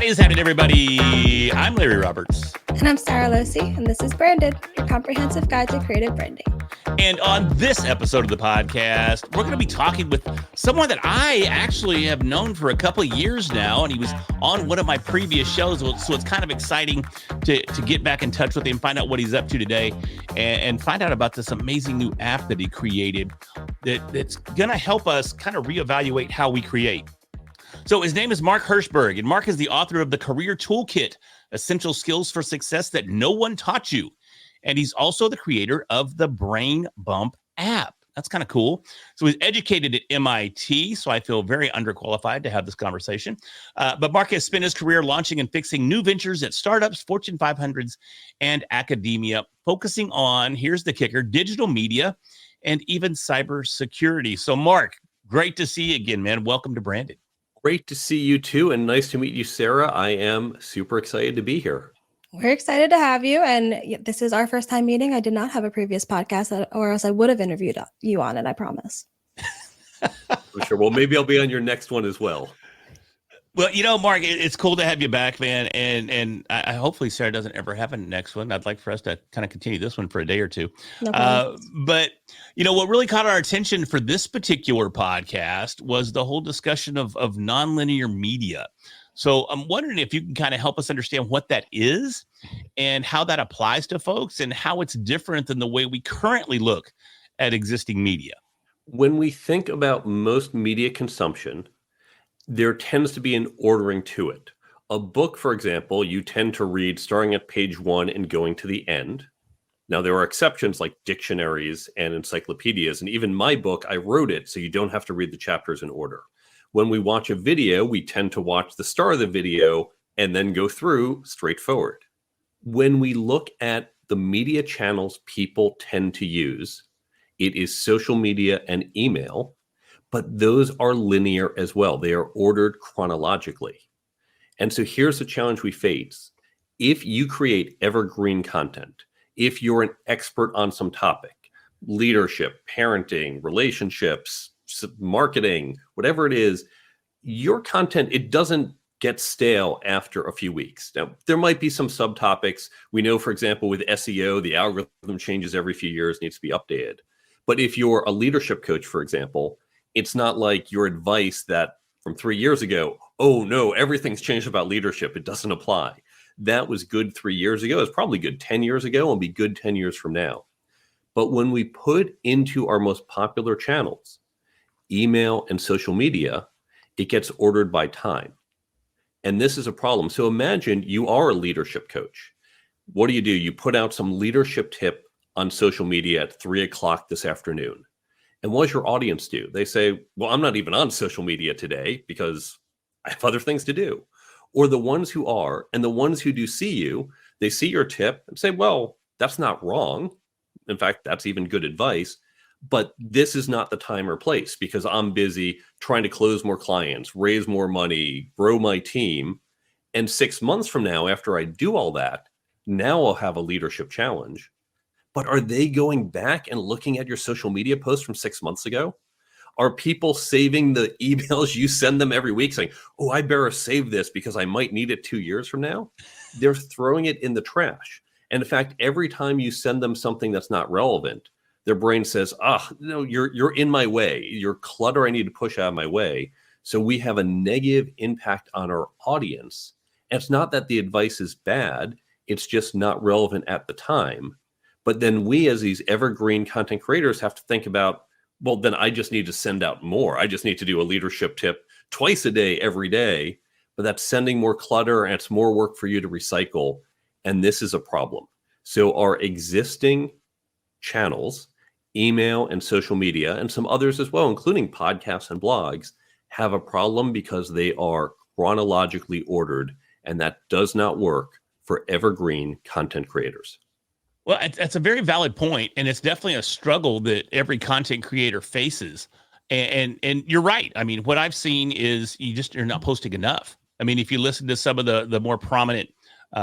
is happening, everybody? I'm Larry Roberts. And I'm Sarah Losi, and this is Branded, your comprehensive guide to creative branding. And on this episode of the podcast, we're going to be talking with someone that I actually have known for a couple of years now, and he was on one of my previous shows, so it's kind of exciting to get back in touch with him, find out what he's up to today, and find out about this amazing new app that he created that's going to help us kind of reevaluate how we create. So his name is Mark Herschberg, and Mark is the author of the Career Toolkit Essential Skills for Success That No One Taught You. And he's also the creator of the Brain Bump app. That's kind of cool. So he's educated at MIT, so I feel very underqualified to have this conversation. But Mark has spent his career launching and fixing new ventures at startups, Fortune 500s, and academia, focusing on, here's the kicker, digital media and even cybersecurity. So Mark, great to see you again, man. Welcome to Branded. Great to see you too, and nice to meet you, Sarah. I am super excited to be here. We're excited to have you, and this is our first time meeting. I did not have a previous podcast, or else I would have interviewed you on it, I promise. For sure. Well, maybe I'll be on your next one as well. Well, you know, Mark, it's cool to have you back, man, and I hopefully Sarah doesn't ever have a next one. I'd like for us to kind of continue this one for a day or two. No but, you know, what really caught our attention for this particular podcast was the whole discussion of nonlinear media. So I'm wondering if you can kind of help us understand what that is and how that applies to folks and how it's different than the way we currently look at existing media. When we think about most media consumption, there tends to be an ordering to it. A book, for example, you tend to read starting at page 1 and going to the end. Now, there are exceptions like dictionaries and encyclopedias, and even my book, I wrote it so you don't have to read the chapters in order. When we watch a video, we tend to watch the start of the video and then go through straightforward. When we look at the media channels people tend to use, it is social media and email, but those are linear as well. They are ordered chronologically. And so here's the challenge we face. If you create evergreen content, if you're an expert on some topic, leadership, parenting, relationships, marketing, whatever it is, your content, it doesn't get stale after a few weeks. Now, there might be some subtopics. We know, for example, with SEO, the algorithm changes every few years, needs to be updated. But if you're a leadership coach, for example, it's not like your advice that from 3 years ago, oh no, everything's changed about leadership. It doesn't apply. That was good 3 years ago. It's probably good 10 years ago and be good 10 years from now. But when we put into our most popular channels, email and social media, it gets ordered by time. And this is a problem. So imagine you are a leadership coach. What do? You put out some leadership tip on social media at 3:00 this afternoon. And what does your audience do? They say, well, I'm not even on social media today because I have other things to do. Or the ones who are, and the ones who do see you, they see your tip and say, well, that's not wrong. In fact, that's even good advice. But this is not the time or place because I'm busy trying to close more clients, raise more money, grow my team. And 6 months from now, after I do all that, now I'll have a leadership challenge. But are they going back and looking at your social media posts from 6 months ago? Are people saving the emails you send them every week saying, oh, I better save this because I might need it 2 years from now? They're throwing it in the trash. And in fact, every time you send them something that's not relevant, their brain says, no, you're in my way. You're clutter I need to push out of my way. So we have a negative impact on our audience. And it's not that the advice is bad. It's just not relevant at the time. But then we, as these evergreen content creators, have to think about, well, then I just need to send out more. I just need to do a leadership tip twice a day, every day. But that's sending more clutter and it's more work for you to recycle. And this is a problem. So our existing channels, email and social media, and some others as well, including podcasts and blogs, have a problem because they are chronologically ordered. And that does not work for evergreen content creators. Well, that's a very valid point, and it's definitely a struggle that every content creator faces. And you're right. I mean, what I've seen is you're not posting enough. I mean, if you listen to some of the more prominent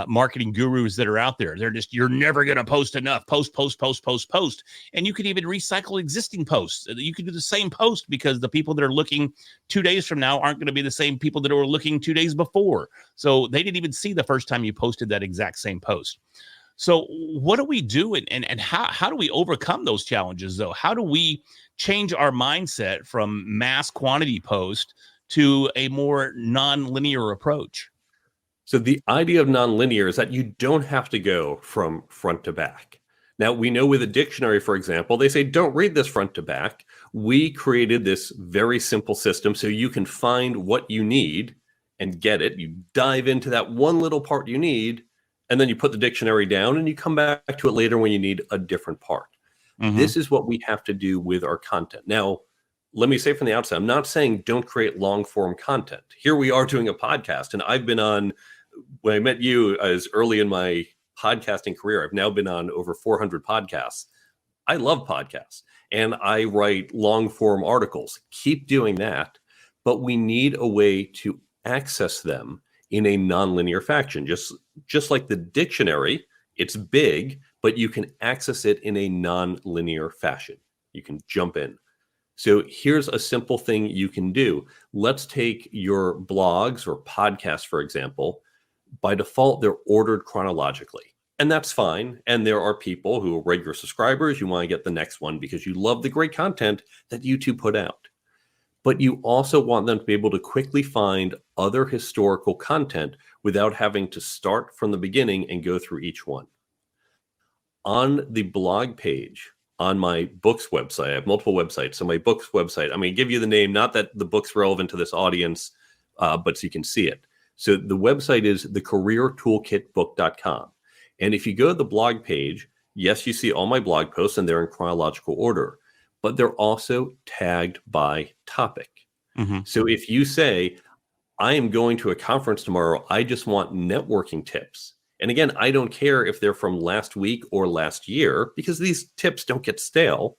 marketing gurus that are out there. They're just, you're never going to post enough. Post. And you can even recycle existing posts. You can do the same post because the people that are looking 2 days from now aren't going to be the same people that were looking 2 days before. So they didn't even see the first time you posted that exact same post. So what do we do, and how do we overcome those challenges, though? How do we change our mindset from mass quantity post to a more non-linear approach? So the idea of nonlinear is that you don't have to go from front to back. Now, we know with a dictionary, for example, they say, don't read this front to back. We created this very simple system so you can find what you need and get it. You dive into that one little part you need, and then you put the dictionary down and you come back to it later when you need a different part. Mm-hmm. This is what we have to do with our content. Now, let me say from the outset, I'm not saying don't create long form content. Here we are doing a podcast, and I've been on, when I met you as early in my podcasting career, I've now been on over 400 podcasts. I love podcasts and I write long form articles. Keep doing that, but we need a way to access them in a nonlinear fashion. Just like the dictionary, it's big, but you can access it in a nonlinear fashion. You can jump in. So here's a simple thing you can do. Let's take your blogs or podcasts, for example. By default, they're ordered chronologically, and that's fine. And there are people who are regular subscribers. You want to get the next one because you love the great content that YouTube put out. But you also want them to be able to quickly find other historical content without having to start from the beginning and go through each one. On the blog page on my books website, I have multiple websites. So my books website, I'm going to give you the name, not that the book's relevant to this audience, but so you can see it. So the website is thecareertoolkitbook.com. And if you go to the blog page, yes, you see all my blog posts and they're in chronological order, but they're also tagged by topic. Mm-hmm. So if you say, I am going to a conference tomorrow, I just want networking tips. And again, I don't care if they're from last week or last year, because these tips don't get stale.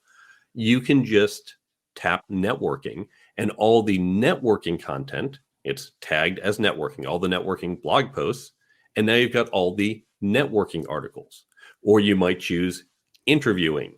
You can just tap networking, and all the networking content, it's tagged as networking, all the networking blog posts. And now you've got all the networking articles. Or you might choose interviewing,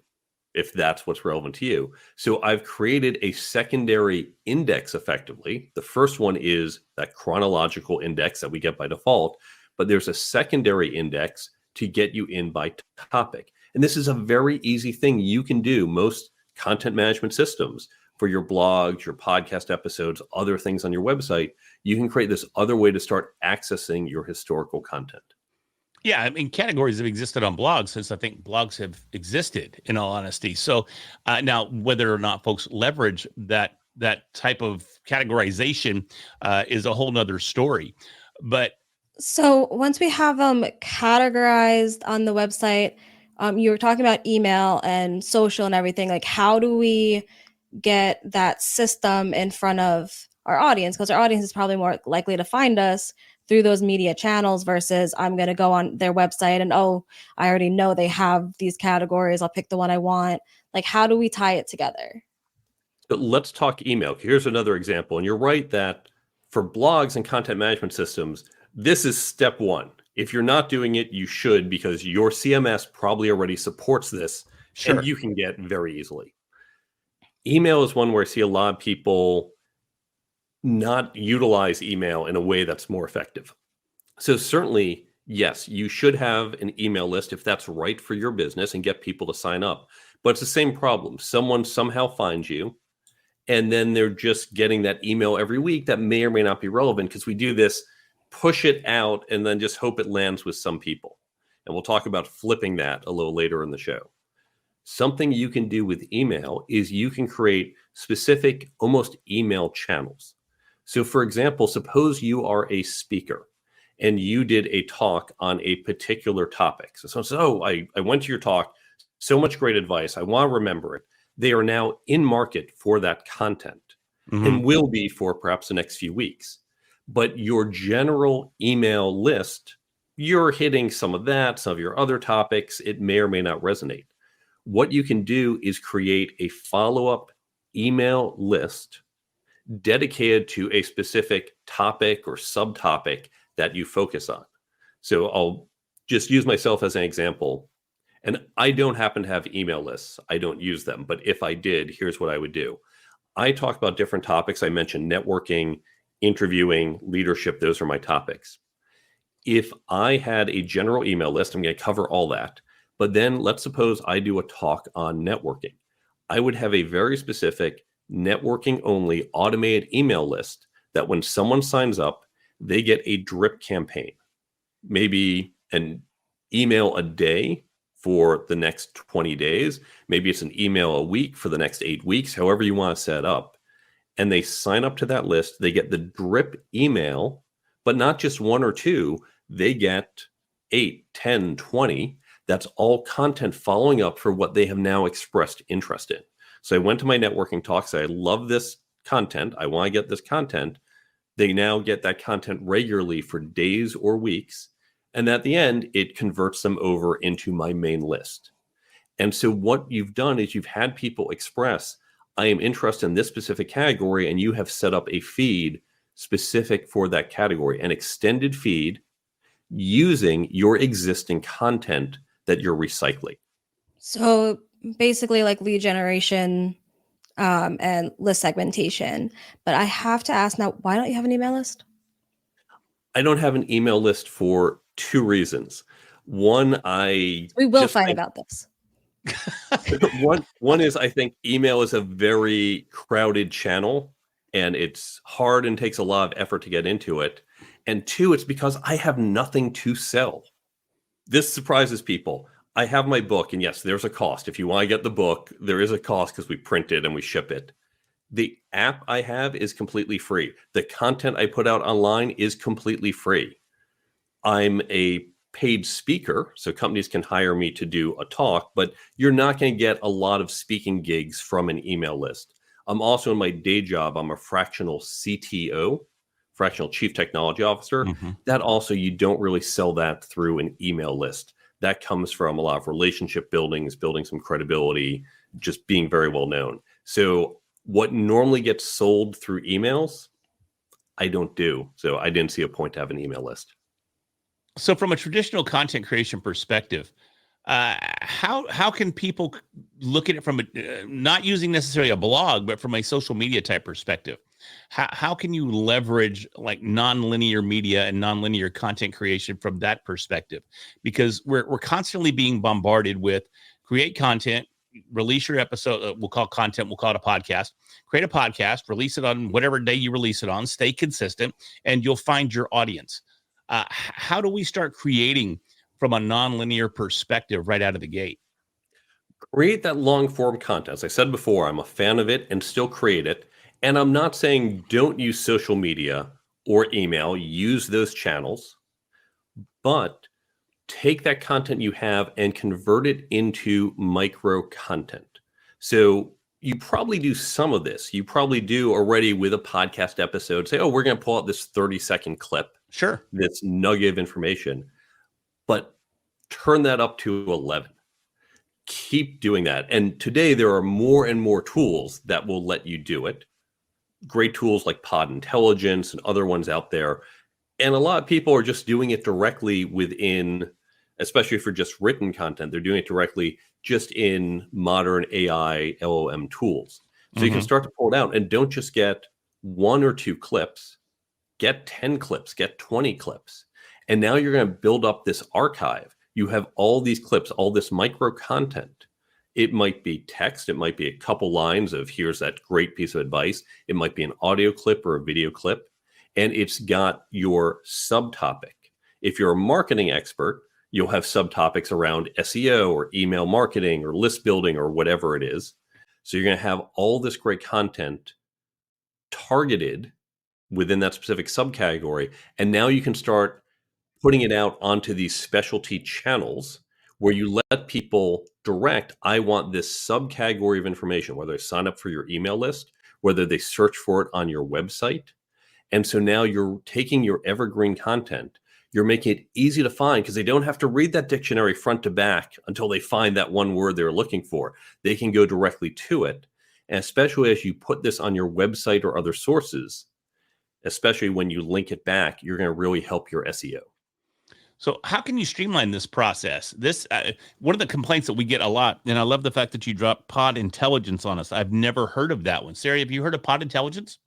if that's what's relevant to you. So I've created a secondary index effectively. The first one is that chronological index that we get by default, but there's a secondary index to get you in by topic. And this is a very easy thing you can do. Most content management systems for your blogs, your podcast episodes, other things on your website, you can create this other way to start accessing your historical content. Yeah, I mean, categories have existed on blogs since I think blogs have existed, in all honesty. So now, whether or not folks leverage that type of categorization is a whole nother story. But so once we have them categorized on the website, you were talking about email and social and everything. Like, how do we get that system in front of our audience? Because our audience is probably more likely to find us through those media channels versus I'm going to go on their website and, oh, I already know they have these categories. I'll pick the one I want. Like, how do we tie it together? But let's talk email. Here's another example. And you're right that for blogs and content management systems, this is step one. If you're not doing it, you should, because your CMS probably already supports this. Sure. And you can get very easily. Email is one where I see a lot of people not utilize email in a way that's more effective. So certainly, yes, you should have an email list if that's right for your business and get people to sign up. But it's the same problem. Someone somehow finds you, and then they're just getting that email every week that may or may not be relevant, because we do this, push it out, and then just hope it lands with some people. And we'll talk about flipping that a little later in the show. Something you can do with email is you can create specific, almost email channels. So for example, suppose you are a speaker and you did a talk on a particular topic. So someone says, oh, I went to your talk, so much great advice, I want to remember it. They are now in market for that content, and will be for perhaps the next few weeks. But your general email list, you're hitting some of that, some of your other topics, it may or may not resonate. What you can do is create a follow-up email list dedicated to a specific topic or subtopic that you focus on. So I'll just use myself as an example. And I don't happen to have email lists. I don't use them. But if I did, here's what I would do. I talk about different topics. I mentioned networking, interviewing, leadership. Those are my topics. If I had a general email list, I'm going to cover all that. But then let's suppose I do a talk on networking. I would have a very specific networking only automated email list that when someone signs up, they get a drip campaign, maybe an email a day for the next 20 days. Maybe it's an email a week for the next 8 weeks, however you want to set up. And they sign up to that list. They get the drip email, but not just one or two. They get 8, 10, 20. That's all content following up for what they have now expressed interest in. So I went to my networking talk, said, I love this content. I want to get this content. They now get that content regularly for days or weeks. And at the end, it converts them over into my main list. And so what you've done is you've had people express, I am interested in this specific category, and you have set up a feed specific for that category, an extended feed using your existing content that you're recycling. So basically like lead generation and list segmentation. But I have to ask now, why don't you have an email list? I don't have an email list for two reasons. One, We will fight about this. one is I think email is a very crowded channel, and it's hard and takes a lot of effort to get into it. And two, it's because I have nothing to sell. This surprises people. I have my book, and yes, there's a cost. If you want to get the book, there is a cost because we print it and we ship it. The app I have is completely free. The content I put out online is completely free. I'm a paid speaker, so companies can hire me to do a talk, but you're not going to get a lot of speaking gigs from an email list. I'm also in my day job, I'm a fractional CTO, fractional chief technology officer. Mm-hmm. That also, you don't really sell that through an email list. That comes from a lot of relationship buildings, building some credibility, just being very well known. So what normally gets sold through emails, I don't do. So I didn't see a point to have an email list. So from a traditional content creation perspective, how can people look at it from not using necessarily a blog, but from a social media type perspective? How can you leverage like nonlinear media and nonlinear content creation from that perspective? Because we're constantly being bombarded with create content, release your episode. We'll call content. We'll call it a podcast. Create a podcast, release it on whatever day you release it on. Stay consistent, and you'll find your audience. How do we start creating from a nonlinear perspective right out of the gate? Create that long form content. As I said before, I'm a fan of it and still create it. And I'm not saying don't use social media or email, use those channels, but take that content you have and convert it into micro content. So you probably do some of this. You probably do already with a podcast episode. Say, oh, we're going to pull out this 30-second clip. Sure. This nugget of information, but turn that up to 11. Keep doing that. And today there are more and more tools that will let you do it. Great tools like Pod Intelligence and other ones out there. And a lot of people are just doing it directly within, especially for just written content, they're doing it directly just in modern AI LLM tools. So you can start to pull it out and don't just get 1 or 2 clips. Get 10 clips, get 20 clips. And now you're going to build up this archive. You have all these clips, all this micro content. It might be text. It might be a couple lines of here's that great piece of advice. It might be an audio clip or a video clip. And it's got your subtopic. If you're a marketing expert, you'll have subtopics around SEO or email marketing or list building or whatever it is. So you're going to have all this great content targeted within that specific subcategory. And now you can start putting it out onto these specialty channels where you let people direct, I want this subcategory of information, whether they sign up for your email list, whether they search for it on your website. And so now you're taking your evergreen content, you're making it easy to find because they don't have to read that dictionary front to back until they find that one word they're looking for. They can go directly to it. And especially as you put this on your website or other sources, especially when you link it back, you're going to really help your SEO. So how can you streamline this process? This one of the complaints that we get a lot, and I love the fact that you dropped Pod Intelligence on us. I've never heard of that one. Sarah, have you heard of Pod Intelligence?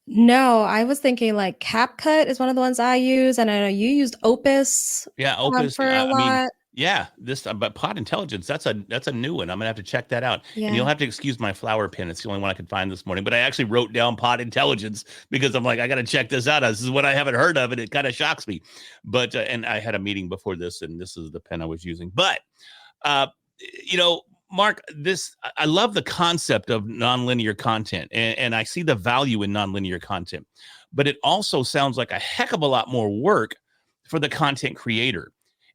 No, I was thinking like CapCut is one of the ones I use, and I know you used Opus Yeah, Opus. for a I mean, lot. yeah, this but Pod Intelligence. That's a new one. I'm gonna have to check that out. And you'll Yeah. have to excuse my flower pen. It's the only one I could find this morning. But I actually wrote down Pod Intelligence because I'm like, I got to check this out. This is what I haven't heard of, and it kind of shocks me. But and I had a meeting before this, and this is the pen I was using. But uh, Mark, I love the concept of nonlinear content, and I see the value in nonlinear content. But it also sounds like a heck of a lot more work for the content creator.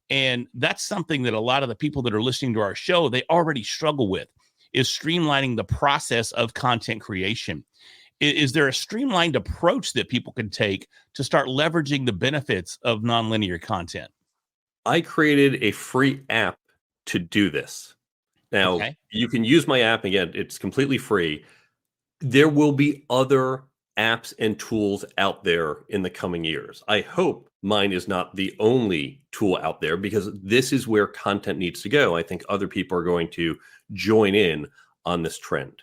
And that's something that a lot of the people that are listening to our show, they already struggle with, is streamlining the process of content creation. Is there a streamlined approach that people can take to start leveraging the benefits of nonlinear content? I created a free app to do this. Now, Okay. you can use my app. Again, it's completely free. There will be other apps and tools out there in the coming years. I hope mine is not the only tool out there, because this is where content needs to go. I think other people are going to join in on this trend.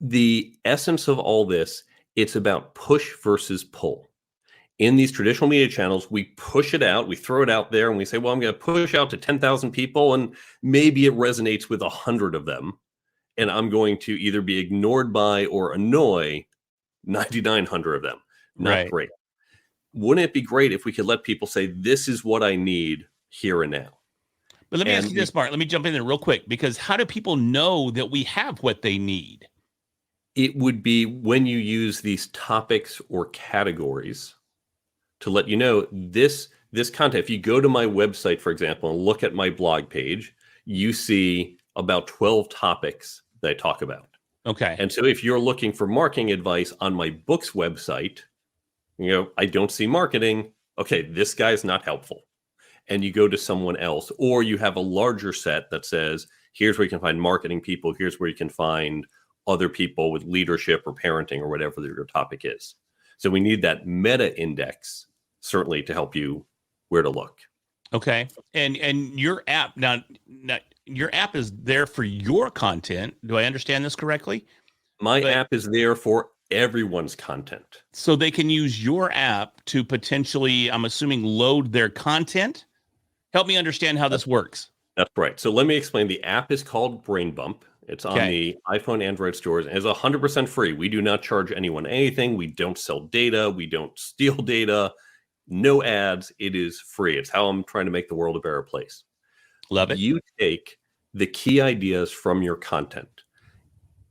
The essence of all this, it's about push versus pull. In these traditional media channels, we push it out, we throw it out there, and we say, well, I'm going to push out to 10,000 people, and maybe it resonates with 100 of them. And I'm going to either be ignored by or annoy 9,900 of them. Not Right. great. Wouldn't it be great if we could let people say, this is what I need here and now? But let me ask you this, Mark. Let me jump in there real quick, because how do people know that we have what they need? It would be when you use these topics or categories to let you know this content. If you go to my website, for example, and look at my blog page, you see about 12 topics that I talk about. Okay. And so if you're looking for marketing advice on my book's website, I don't see marketing. Okay, this guy's not helpful. And you go to someone else, or you have a larger set that says, here's where you can find marketing people. Here's where you can find other people with leadership or parenting or whatever your topic is. So we need that meta index, certainly, to help you where to look. Okay. And your app now your app is there for your content. Do I understand this correctly? My app is there for everyone's content. So they can use your app to potentially, I'm assuming, load their content. Help me understand how this works. That's right. So let me explain. The app is called Brain Bump. It's on the iPhone, Android stores, and it's 100% free. We do not charge anyone anything. We don't sell data. We don't steal data. No ads. It is free. It's how I'm trying to make the world a better place. Love it. You take the key ideas from your content.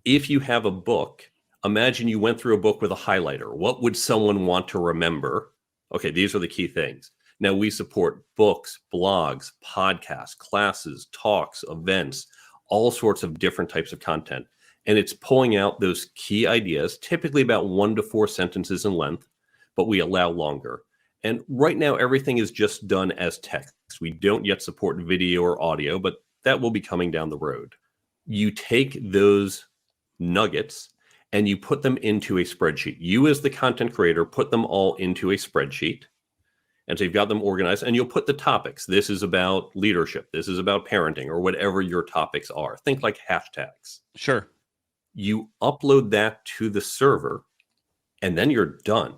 If you have a book, imagine you went through a book with a highlighter. What would someone want to remember? Okay, these are the key things. Now, we support books, blogs, podcasts, classes, talks, events, all sorts of different types of content. And it's pulling out those key ideas, typically about 1 to 4 sentences in length, but we allow longer. And right now, everything is just done as text. We don't yet support video or audio, but that will be coming down the road. You take those nuggets and you put them into a spreadsheet. You, as the content creator, put them all into a spreadsheet. And so you've got them organized, and you'll put the topics. This is about leadership. This is about parenting, or whatever your topics are. Think like hashtags. Sure. You upload that to the server, and then you're done.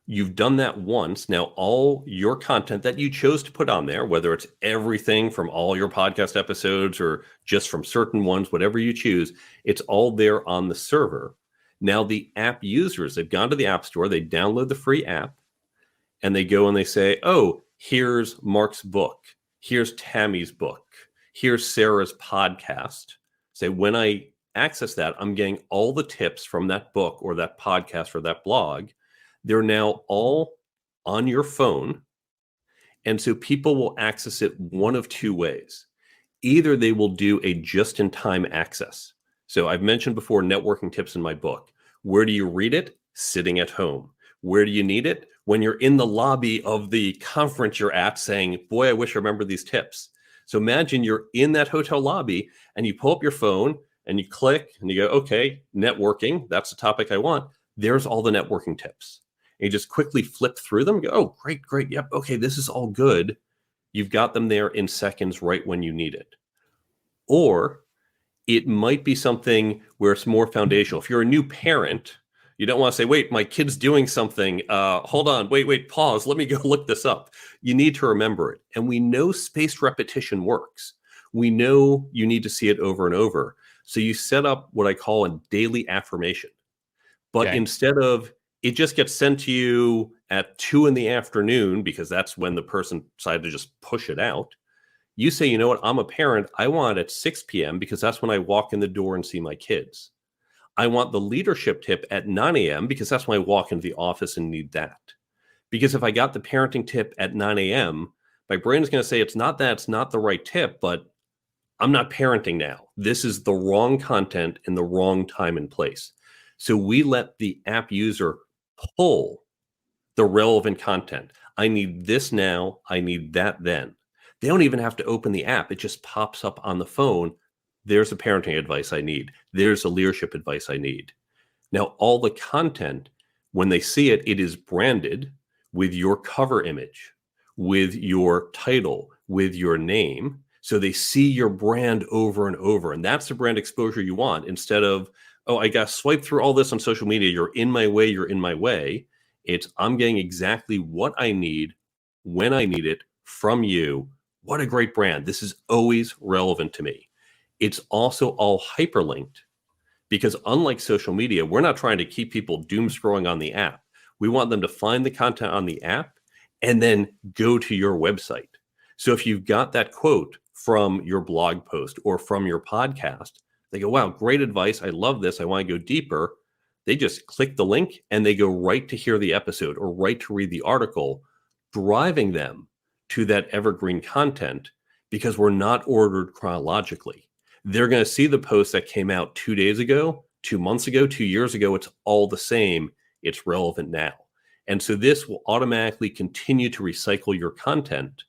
You've done that once. Now, all your content that you chose to put on there, whether it's everything from all your podcast episodes or just from certain ones, whatever you choose, it's all there on the server. Now, the app users, they've gone to the App Store, they download the free app, and they go and they say, oh, here's Mark's book. Here's Tammy's book. Here's Sarah's podcast. Say, when I access that, I'm getting all the tips from that book or that podcast or that blog. They're now all on your phone. And so people will access it one of two ways. Either they will do a just-in-time access. So I've mentioned before networking tips in my book. Where do you read it? Sitting at home. Where do you need it? When you're in the lobby of the conference you're at saying, boy, I wish I remember these tips. So imagine you're in that hotel lobby and you pull up your phone and you click and you go, okay, networking, that's the topic I want. There's all the networking tips. you just quickly flip through them and go, oh, great. Yep. Okay. This is all good. You've got them there in seconds right when you need it. Or it might be something where it's more foundational. If you're a new parent, you don't want to say, wait, my kid's doing something. Hold on, wait, pause. Let me go look this up. You need to remember it. And we know spaced repetition works. We know you need to see it over and over. So you set up what I call a daily affirmation. But instead of it just gets sent to you at 2 p.m, because that's when the person decided to just push it out, you say, you know what, I'm a parent. I want it at 6 p.m. because that's when I walk in the door and see my kids. I want the leadership tip at 9 a.m. because that's when I walk into the office and need that. Because if I got the parenting tip at 9 a.m., my brain is going to say it's not the right tip, but I'm not parenting now. This is the wrong content in the wrong time and place. So we let the app user pull the relevant content. I need this now. I need that then. They don't even have to open the app. It just pops up on the phone. There's a parenting advice I need. There's a leadership advice I need. Now, all the content, when they see it, it is branded with your cover image, with your title, with your name. So they see your brand over and over. And that's the brand exposure you want. Instead of, oh, I got to swipe through all this on social media. You're in my way. You're in my way. It's I'm getting exactly what I need when I need it from you. What a great brand. This is always relevant to me. It's also all hyperlinked because unlike social media, we're not trying to keep people doom scrolling on the app. We want them to find the content on the app and then go to your website. So if you've got that quote from your blog post or from your podcast, they go, wow, great advice. I love this. I want to go deeper. They just click the link and they go right to hear the episode or right to read the article, driving them to that evergreen content because we're not ordered chronologically. They're going to see the post that came out 2 days ago, 2 months ago, 2 years ago. It's all the same. It's relevant now. And so this will automatically continue to recycle your content.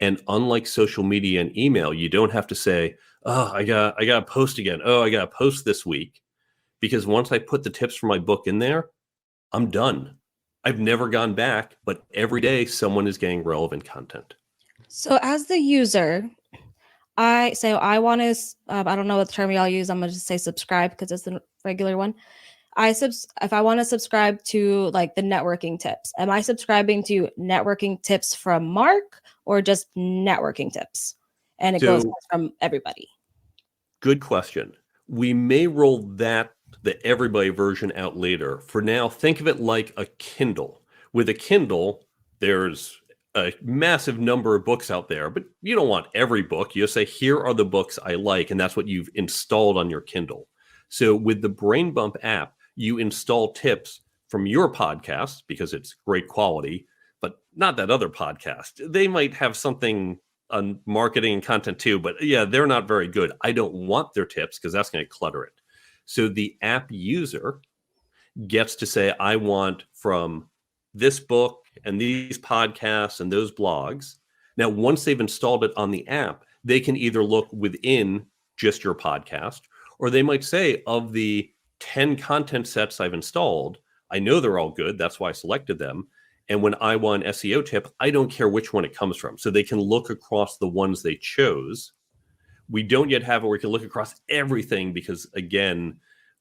And unlike social media and email, you don't have to say, oh, I got to post again. Oh, I got to post this week. Because once I put the tips for my book in there, I'm done. I've never gone back, but every day someone is getting relevant content. So as the user, I want to, I don't know what term y'all use. I'm going to just say subscribe because it's the regular one. If I want to subscribe to like the networking tips, am I subscribing to networking tips from Mark or just networking tips? And it goes from everybody. Good question. We may roll the everybody version out later. For now, think of it like a Kindle. With a Kindle, there's a massive number of books out there, but you don't want every book. You just say, here are the books I like, and that's what you've installed on your Kindle. So with the Brain Bump app, you install tips from your podcast because it's great quality, but not that other podcast. They might have something on marketing and content too, but yeah, they're not very good. I don't want their tips because that's going to clutter it. So the app user gets to say, I want from this book and these podcasts and those blogs. Now, once they've installed it on the app, they can either look within just your podcast, or they might say, of the 10 content sets I've installed, I know they're all good. That's why I selected them. And when I want an SEO tip, I don't care which one it comes from. So they can look across the ones they chose. We don't yet have it where we can look across everything because, again,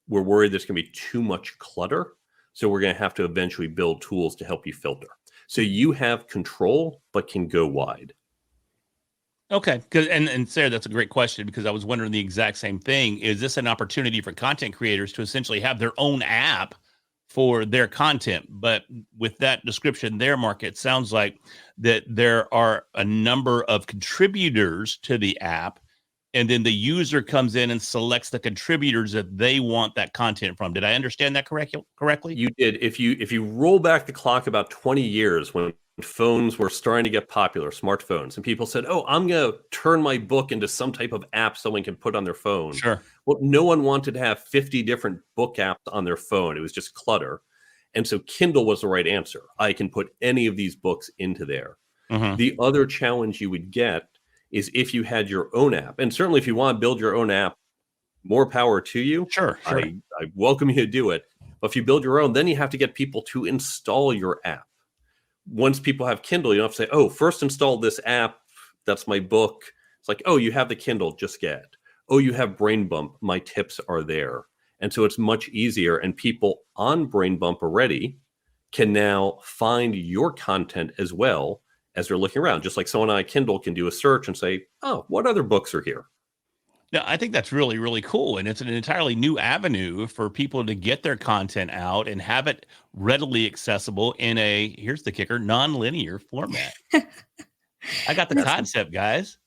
we're worried there's going to be too much clutter. So we're going to have to eventually build tools to help you filter. So you have control, but can go wide. Okay. And Sarah, that's a great question because I was wondering the exact same thing. Is this an opportunity for content creators to essentially have their own app for their content? But with that description there, Mark, it sounds like that there are a number of contributors to the app, and then the user comes in and selects the contributors that they want that content from. Did I understand that correctly? You did. If you roll back the clock about 20 years when phones were starting to get popular, smartphones, and people said, oh, I'm going to turn my book into some type of app someone can put on their phone. Sure. Well, no one wanted to have 50 different book apps on their phone. It was just clutter. And so Kindle was the right answer. I can put any of these books into there. Mm-hmm. The other challenge you would get is if you had your own app. And certainly if you want to build your own app, more power to you. Sure. I welcome you to do it. But if you build your own, then you have to get people to install your app. Once people have Kindle, you don't have to say, oh, first install this app. That's my book. It's like, oh, you have the Kindle, just get it. Oh, you have Brain Bump. My tips are there. And so it's much easier. And people on Brain Bump already can now find your content as well as they're looking around. Just like someone on Kindle can do a search and say, oh, what other books are here? Now, I think that's really, really cool. And it's an entirely new avenue for people to get their content out and have it readily accessible in a, here's the kicker, non-linear format. I got the concept, guys.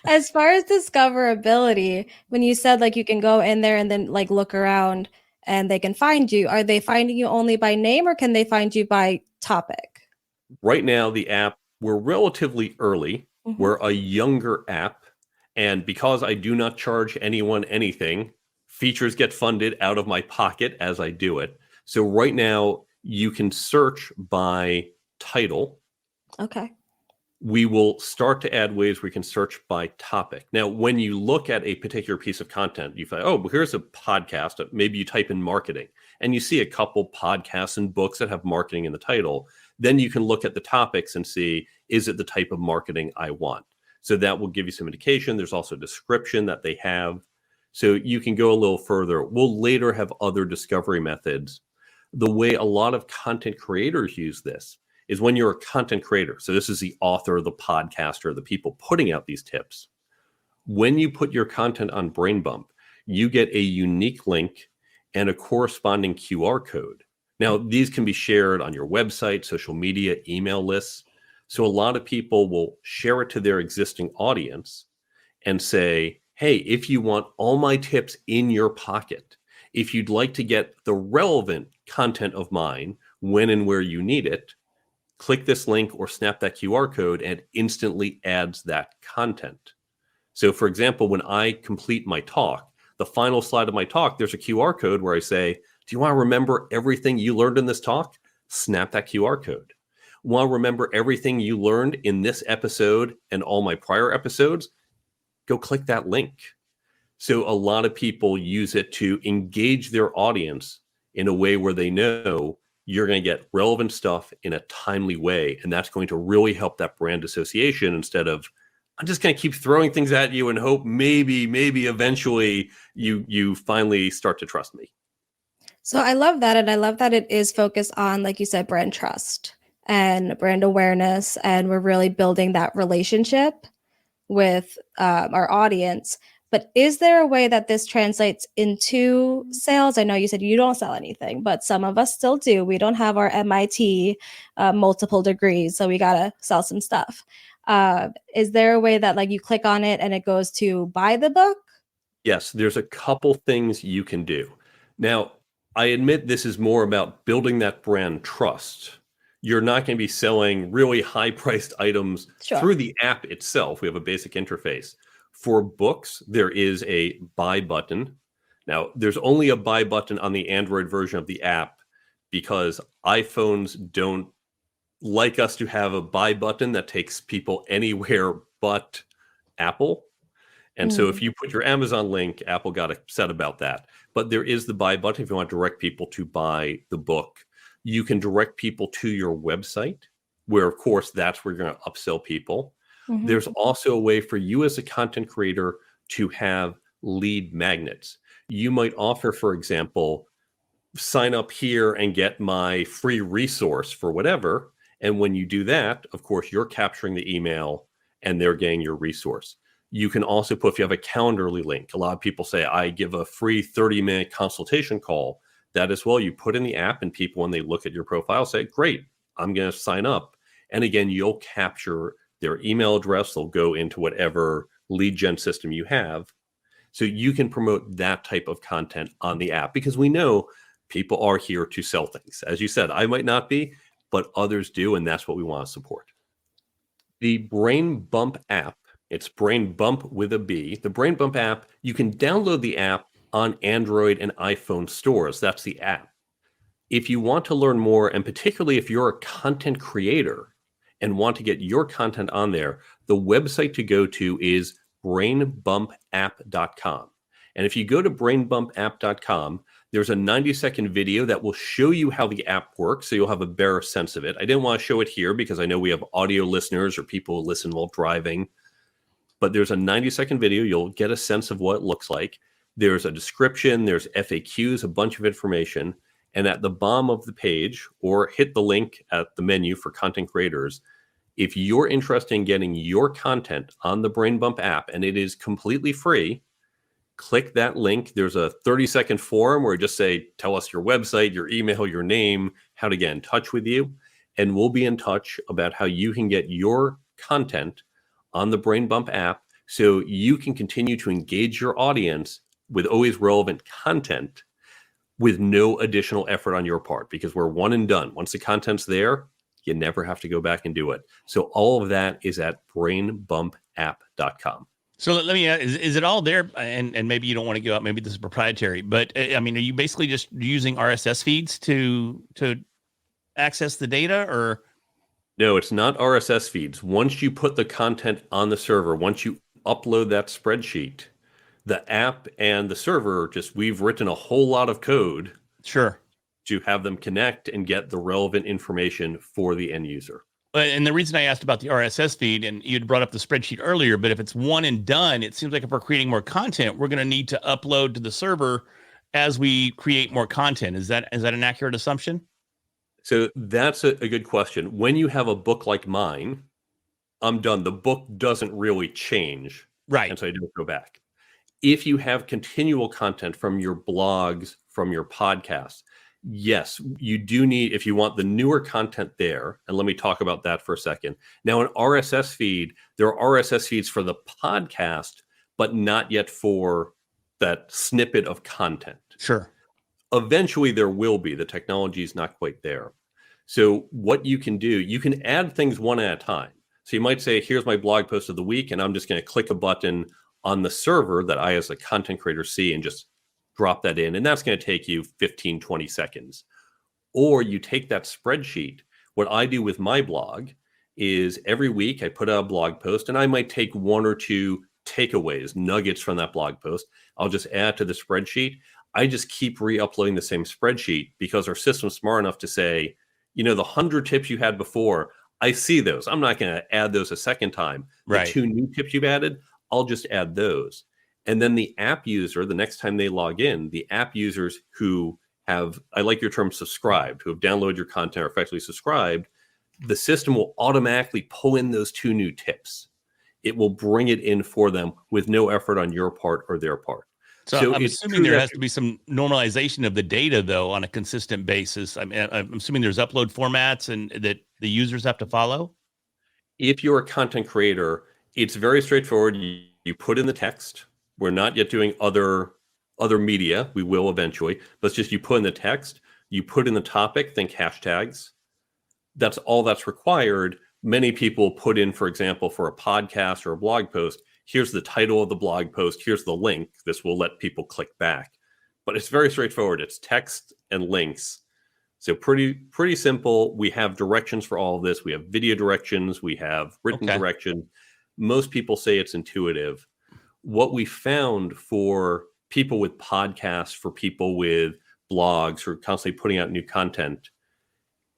As far as discoverability, when you said like you can go in there and then like look around and they can find you, are they finding you only by name or can they find you by topic? Right now, the app, we're relatively early. Mm-hmm. We're a younger app. And because I do not charge anyone anything, features get funded out of my pocket as I do it. So right now, you can search by title. Okay. We will start to add ways where you can search by topic. Now, when you look at a particular piece of content, you find, oh, well, here's a podcast. Maybe you type in marketing and you see a couple podcasts and books that have marketing in the title. Then you can look at the topics and see, is it the type of marketing I want? So that will give you some indication. There's also a description that they have. So you can go a little further. We'll later have other discovery methods. The way a lot of content creators use this is when you're a content creator. So this is the author, the podcaster, the people putting out these tips. When you put your content on Brain Bump, you get a unique link and a corresponding QR code. Now, these can be shared on your website, social media, email lists. So a lot of people will share it to their existing audience and say, hey, if you want all my tips in your pocket, if you'd like to get the relevant content of mine when and where you need it, click this link or snap that QR code and it instantly adds that content. So for example, when I complete my talk, the final slide of my talk, there's a QR code where I say, do you want to remember everything you learned in this talk? Snap that QR code. Want to remember everything you learned in this episode and all my prior episodes? Go click that link. So a lot of people use it to engage their audience in a way where they know you're going to get relevant stuff in a timely way. And that's going to really help that brand association instead of, I'm just going to keep throwing things at you and hope maybe eventually you finally start to trust me. So I love that. And I love that it is focused on, like you said, brand trust and brand awareness. And we're really building that relationship with our audience. But is there a way that this translates into sales? I know you said you don't sell anything, but some of us still do. We don't have our MIT multiple degrees, so we got to sell some stuff. Is there a way that like you click on it and it goes to buy the book? Yes, there's a couple things you can do. Now, I admit this is more about building that brand trust. You're not going to be selling really high-priced items through the app itself. We have a basic interface. For books, there is a buy button. Now, there's only a buy button on the Android version of the app because iPhones don't like us to have a buy button that takes people anywhere but Apple. And so if you put your Amazon link, Apple got upset about that. But there is the buy button if you want to direct people to buy the book. You can direct people to your website, where, of course, that's where you're going to upsell people. Mm-hmm. There's also a way for you as a content creator to have lead magnets. You might offer, for example, sign up here and get my free resource for whatever. And when you do that, of course, you're capturing the email and they're getting your resource. You can also put, if you have a Calendly link, a lot of people say, I give a free 30-minute consultation call. That as well, you put in the app and people, when they look at your profile, say, great, I'm going to sign up. And again, you'll capture their email address. They'll go into whatever lead gen system you have. So you can promote that type of content on the app because we know people are here to sell things. As you said, I might not be, but others do. And that's what we want to support. The Brain Bump app, it's Brain Bump with a B. The Brain Bump app, you can download the app on Android and iPhone stores. That's the app. If you want to learn more, and particularly if you're a content creator and want to get your content on there, the website to go to is brainbumpapp.com. And if you go to brainbumpapp.com, There's a 90-second video that will show you how the app works, so you'll have a better sense of it. I didn't want to show it here because I know we have audio listeners or people who listen while driving. But there's a 90-second video. You'll get a sense of what it looks like. There's a description. There's FAQs, a bunch of information. And at the bottom of the page, or hit the link at the menu for content creators, if you're interested in getting your content on the Brain Bump app, and it is completely free, click that link. There's a 30-second form where you just say, tell us your website, your email, your name, how to get in touch with you. And we'll be in touch about how you can get your content on the Brain Bump app so you can continue to engage your audience with always relevant content with no additional effort on your part, because we're one and done. Once the content's there, you never have to go back and do it. So all of that is at brainbumpapp.com. So let me, is it all there? And maybe you don't want to go out, maybe this is proprietary, but I mean, are you basically just using RSS feeds to access the data, or? No, it's not RSS feeds. Once you put the content on the server, once you upload that spreadsheet, the app and the server, we've written a whole lot of code. Sure. To have them connect and get the relevant information for the end user. And the reason I asked about the RSS feed, and you'd brought up the spreadsheet earlier, but if it's one and done, it seems like if we're creating more content, we're going to need to upload to the server as we create more content. Is that an accurate assumption? So that's a good question. When you have a book like mine, I'm done. The book doesn't really change. Right. And so I don't go back. If you have continual content from your blogs, from your podcasts, yes, you do need, if you want the newer content there, and let me talk about that for a second. Now, an RSS feed, there are RSS feeds for the podcast, but not yet for that snippet of content. Sure. Eventually, there will be. The technology is not quite there. So what you can do, you can add things one at a time. So you might say, here's my blog post of the week, and I'm just going to click a button on the server that I, as a content creator, see and just drop that in. And that's going to take you 15, 20 seconds. Or you take that spreadsheet. What I do with my blog is every week I put out a blog post, and I might take one or two takeaways, nuggets from that blog post. I'll just add to the spreadsheet. I just keep re-uploading the same spreadsheet because our system's smart enough to say, the 100 tips you had before, I see those. I'm not going to add those a second time. Right. The 2 new tips you've added, I'll just add those. And then the app user, the next time they log in, the app users who have, I like your term, subscribed, who have downloaded your content or effectively subscribed, the system will automatically pull in those 2 new tips. It will bring it in for them with no effort on your part or their part. So I'm assuming there has to be some normalization of the data, though, on a consistent basis. I'm assuming there's upload formats and that the users have to follow. If you're a content creator, it's very straightforward. You put in the text. We're not yet doing other media. We will eventually. But it's just you put in the text, you put in the topic, think hashtags. That's all that's required. Many people put in, for example, for a podcast or a blog post, here's the title of the blog post, here's the link. This will let people click back. But it's very straightforward. It's text and links. So pretty simple. We have directions for all of this. We have video directions. We have written direction. Most people say it's intuitive. What we found for people with podcasts, for people with blogs who are constantly putting out new content,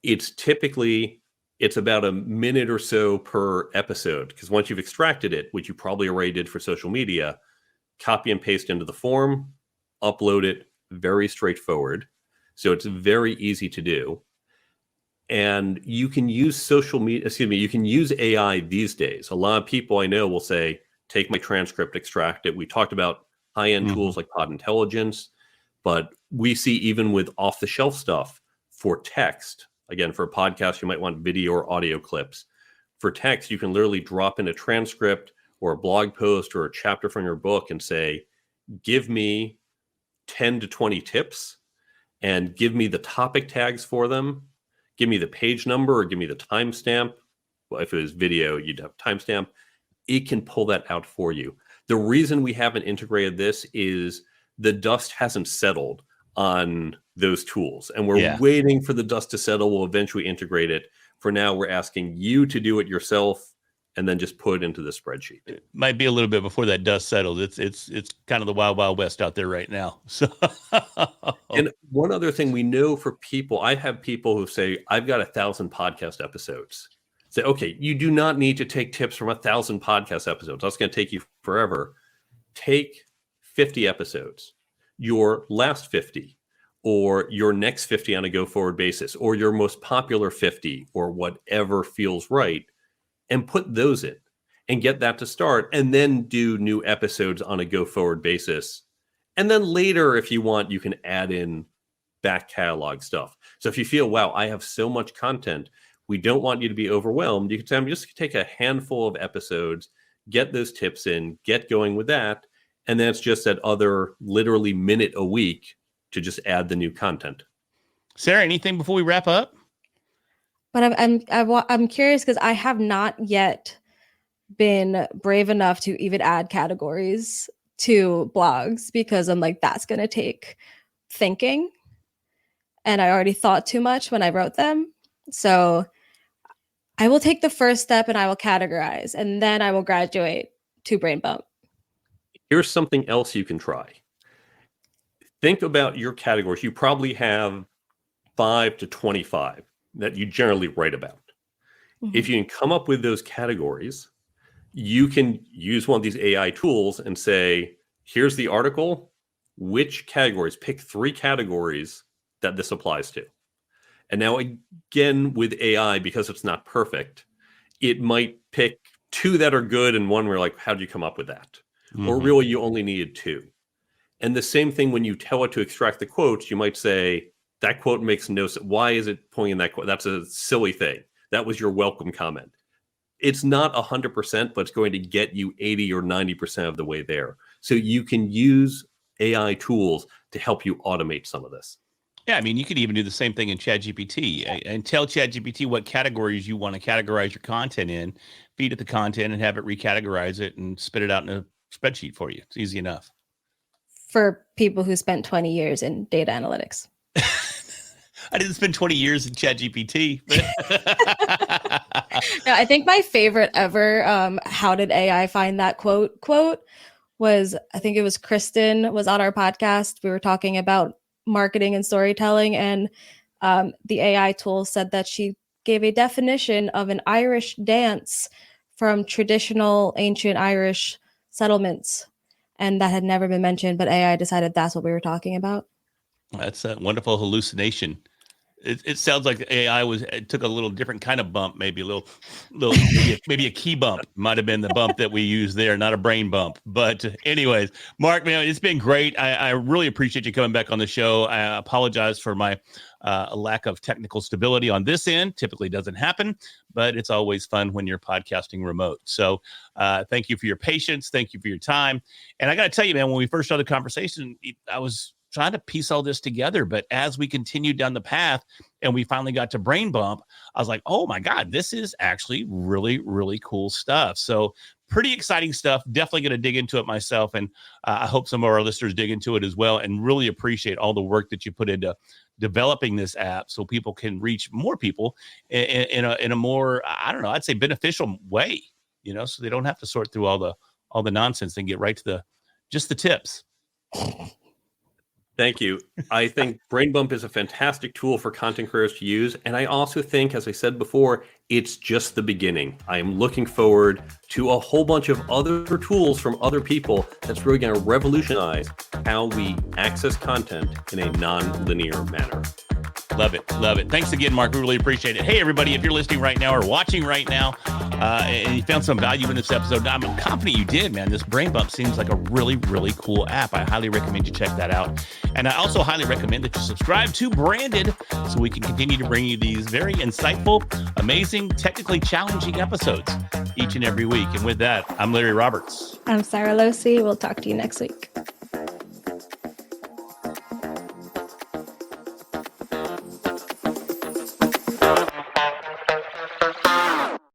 it's about a minute or so per episode. Because once you've extracted it, which you probably already did for social media, copy and paste into the form, upload it, very straightforward. So it's very easy to do. And you can use you can use AI these days. A lot of people I know will say, take my transcript, extract it. We talked about high-end tools like Pod Intelligence, but we see even with off-the-shelf stuff for text. Again, for a podcast, you might want video or audio clips. For text, you can literally drop in a transcript or a blog post or a chapter from your book and say, give me 10 to 20 tips and give me the topic tags for them. Give me the page number or give me the timestamp. Well, if it was video, you'd have timestamp. It can pull that out for you. The reason we haven't integrated this is the dust hasn't settled on those tools. And we're waiting for the dust to settle. We'll eventually integrate it. For now, we're asking you to do it yourself. and then just put into the spreadsheet. It might be a little bit before that dust settles. It's kind of the wild, wild west out there right now. So, and one other thing we know for people, I have people who say, I've got 1,000 podcast episodes. Say, okay, you do not need to take tips from 1,000 podcast episodes. That's going to take you forever. Take 50 episodes, your last 50, or your next 50 on a go forward basis, or your most popular 50, or whatever feels right, and put those in and get that to start, and then do new episodes on a go forward basis. And then later, if you want, you can add in back catalog stuff. So if you feel, wow, I have so much content, we don't want you to be overwhelmed. You can say, I'm just going to take a handful of episodes, get those tips in, get going with that. And then it's just that other literally minute a week to just add the new content. Sarah, anything before we wrap up? But I'm curious because I have not yet been brave enough to even add categories to blogs because I'm like, that's going to take thinking. And I already thought too much when I wrote them. So I will take the first step and I will categorize, and then I will graduate to brain bump. Here's something else you can try. Think about your categories. You probably have 5 to 25 that you generally write about. Mm-hmm. If you can come up with those categories, you can use one of these AI tools and say, here's the article, which categories, pick 3 categories that this applies to. And now again, with AI, because it's not perfect, it might pick 2 that are good and 1 where like, how did you come up with that? Mm-hmm. Or really you only needed 2. And the same thing when you tell it to extract the quotes, you might say, that quote makes no sense. Why is it pointing that quote? That's a silly thing. That was your welcome comment. It's not 100%, but it's going to get you 80 or 90% of the way there. So you can use AI tools to help you automate some of this. Yeah, I mean, you could even do the same thing in ChatGPT and tell ChatGPT what categories you want to categorize your content in, feed it the content and have it recategorize it and spit it out in a spreadsheet for you. It's easy enough. For people who spent 20 years in data analytics. I didn't spend 20 years in ChatGPT. No, I think my favorite ever, how did AI find that quote was, I think it was Kristen was on our podcast. We were talking about marketing and storytelling, and the AI tool said that she gave a definition of an Irish dance from traditional ancient Irish settlements, and that had never been mentioned, but AI decided that's what we were talking about. That's a wonderful hallucination. It sounds like the AI took a little different kind of bump, maybe a little maybe a key bump might have been the bump that we use there, not a brain bump. But anyways, Mark, man, it's been great. I really appreciate you coming back on the show. I apologize for my lack of technical stability on this end. Typically doesn't happen, but it's always fun when you're podcasting remote. So thank you for your patience. Thank you for your time. And I got to tell you, man, when we first started the conversation, I was trying to piece all this together. But as we continued down the path and we finally got to brain bump, I was like, oh my God, this is actually really, really cool stuff. So pretty exciting stuff. Definitely going to dig into it myself. And I hope some of our listeners dig into it as well, and really appreciate all the work that you put into developing this app so people can reach more people in a more, I don't know, I'd say beneficial way, so they don't have to sort through all the nonsense and get right to just the tips. Thank you. I think Brain Bump is a fantastic tool for content creators to use. And I also think, as I said before, it's just the beginning. I am looking forward to a whole bunch of other tools from other people that's really going to revolutionize how we access content in a non-linear manner. Love it. Love it. Thanks again, Mark. We really appreciate it. Hey, everybody, if you're listening right now or watching right now and you found some value in this episode, I'm confident you did, man. This Brain Bump seems like a really, really cool app. I highly recommend you check that out. And I also highly recommend that you subscribe to Branded so we can continue to bring you these very insightful, amazing, technically challenging episodes each and every week. And with that, I'm Larry Roberts. I'm Sarah Losi. We'll talk to you next week.